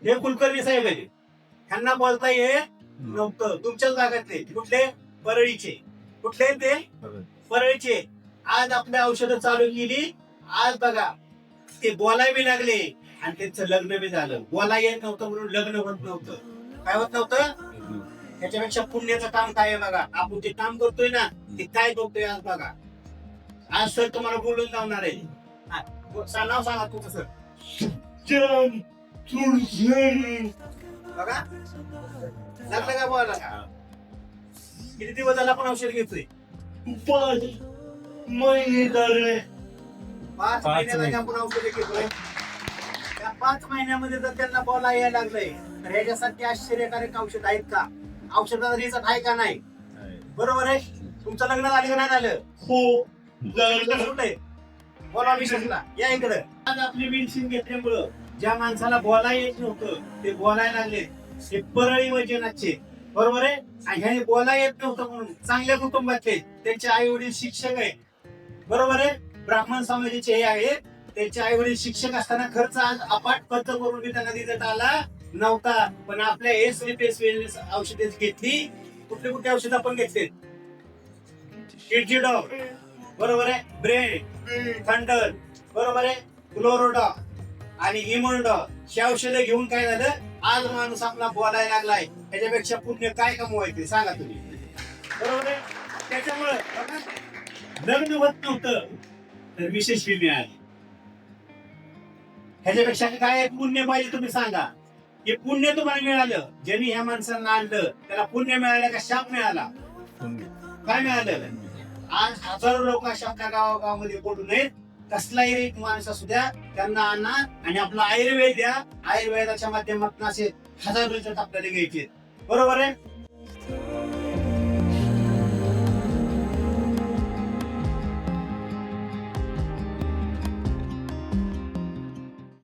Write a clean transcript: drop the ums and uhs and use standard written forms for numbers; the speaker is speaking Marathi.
हे कुलकर्णी साहेब आहे, त्यांना बोलता येत नव्हतं. तुमच्याच भागातले कुठले? परळीचे. कुठले ते? परळीचे. आज आपल्या औषधं चालू केली. आज बघा ते बोलाय बी लागले आणि त्यांचं लग्न बी झालं. बोला येत नव्हतं म्हणून लग्न होत नव्हतं. काय होत नव्हतं? त्याच्यापेक्षा पुण्याचं काम काय आहे बघा. आपण जे काम करतोय ना ते काय करतोय आज बघा. आज सर तुम्हाला बोलून लावणार आहे. नाव सांगा तुमचं सर. बघा लागलं का बोला. किती दिवस झाला आपण औषध घेतोय? 5 महिने झाले. 5 महिन्याला आपण औषध घेतोय. त्या 5 महिन्यामध्ये जर त्यांना बोला यायला लागलंय तर ह्याच्यासाठी आश्चर्यकारक औषध आहेत का? औषधाचा रिझल्ट आहे का नाही? बरोबर आहे. तुमचं लग्न झालं का नाही झालं? हो झालं. बोला विषयला या इकडं. आज आपली मेडिसिन घेतल्यामुळं ज्या माणसाला बोलायला येत नव्हतं ते बोलायला लागले. ते परळी वैजनाथचे. बरोबर आहे. आणि ह्याने बोलायला येत नव्हतं म्हणून चांगल्या कुटुंबातले त्यांचे आई वडील शिक्षक आहेत. बरोबर आहे. ब्राह्मण समाजाचे हे आहेत. त्यांचे आई वडील शिक्षक असताना खर्च आज अपाट खर्च करून बी त्यांना रिझल्ट आला नव्हता. पण आपल्या औषधे घेतली. कुठले कुठले औषध आपण घेतले? किडजिडॉ. बरोबर आहे. Bread thunder. बरोबर आहे. क्लोरोडॉ आणि इमोल्डॉ. ही औषधं घेऊन काय झालं? आज माणूस आपला बोलायला लागलाय. त्याच्यापेक्षा पुण्य काय कमवायचे सांगा तुम्ही. बरोबर आहे. त्याच्यामुळे लग्न होत नव्हतं तर विशेष फी मिळाली. ह्याच्यापेक्षा काय पुण्य पाहिजे तुम्ही सांगा. हे पुण्य तुम्हाला मिळालं. ज्यांनी ह्या माणसांना आणलं त्याला पुण्य मिळालं का शाप मिळाला? काय मिळालं? आज हजारो लोक अशा आपल्या गावागावामध्ये पडू नयेत. कसलाही एक माणूस असू द्या त्यांना आणा आणि आपला आयुर्वेद द्या. आयुर्वेदाच्या माध्यमातून असे हजारो रिझल्ट आपल्याला घ्यायचे. बरोबर आहे.